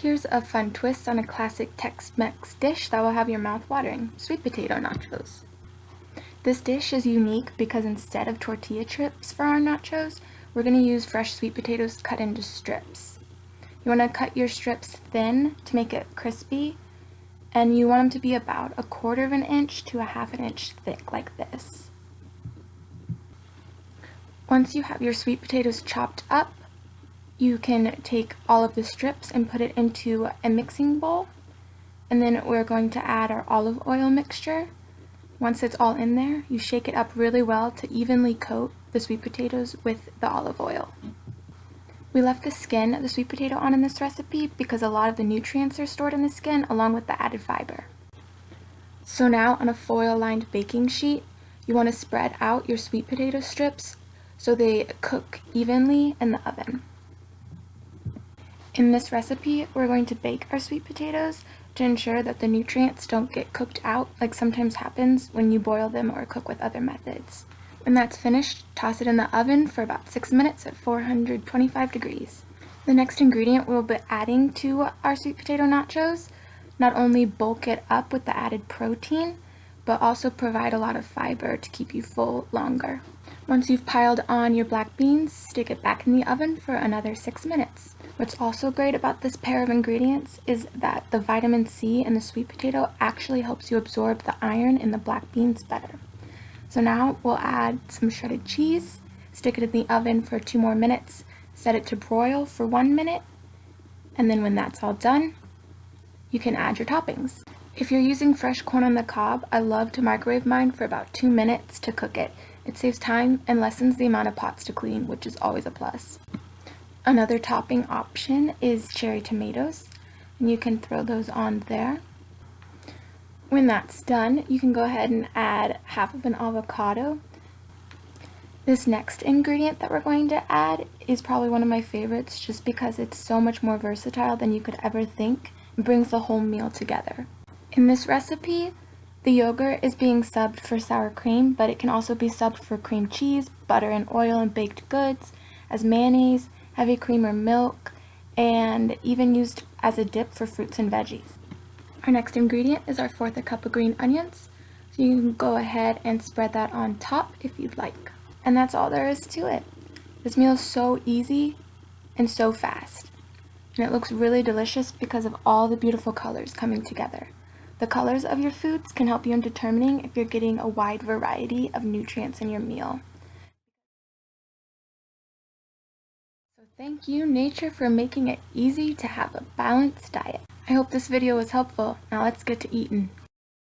Here's a fun twist on a classic Tex-Mex dish that will have your mouth watering: sweet potato nachos. This dish is unique because instead of tortilla chips for our nachos, we're going to use fresh sweet potatoes cut into strips. You want to cut your strips thin to make it crispy, and you want them to be about 1/4 of an inch to 1/2 inch thick, like this. Once you have your sweet potatoes chopped up, you can take all of the strips and put it into a mixing bowl, and then we're going to add our olive oil mixture. Once it's all in there, you shake it up really well to evenly coat the sweet potatoes with the olive oil. We left the skin of the sweet potato on in this recipe because a lot of the nutrients are stored in the skin along with the added fiber. So now on a foil-lined baking sheet, you want to spread out your sweet potato strips so they cook evenly in the oven. In this recipe, we're going to bake our sweet potatoes to ensure that the nutrients don't get cooked out like sometimes happens when you boil them or cook with other methods. When that's finished, toss it in the oven for about 6 minutes at 425 degrees. The next ingredient we'll be adding to our sweet potato nachos not only bulk it up with the added protein, but also provide a lot of fiber to keep you full longer. Once you've piled on your black beans, stick it back in the oven for another 6 minutes. What's also great about this pair of ingredients is that the vitamin C in the sweet potato actually helps you absorb the iron in the black beans better. So now we'll add some shredded cheese, stick it in the oven for 2 more minutes, set it to broil for 1 minute, and then when that's all done, you can add your toppings. If you're using fresh corn on the cob, I love to microwave mine for about 2 minutes to cook it. It saves time and lessens the amount of pots to clean, which is always a plus. Another topping option is cherry tomatoes, and you can throw those on there. When that's done, you can go ahead and add 1/2 of an avocado. This next ingredient that we're going to add is probably one of my favorites just because it's so much more versatile than you could ever think and brings the whole meal together. In this recipe, the yogurt is being subbed for sour cream, but it can also be subbed for cream cheese, butter and oil and baked goods, as mayonnaise, heavy cream or milk, and even used as a dip for fruits and veggies. Our next ingredient is our 1/4 cup of green onions, so you can go ahead and spread that on top if you'd like. And that's all there is to it. This meal is so easy and so fast, and it looks really delicious because of all the beautiful colors coming together. The colors of your foods can help you in determining if you're getting a wide variety of nutrients in your meal. So thank you, nature, for making it easy to have a balanced diet. I hope this video was helpful. Now let's get to eating.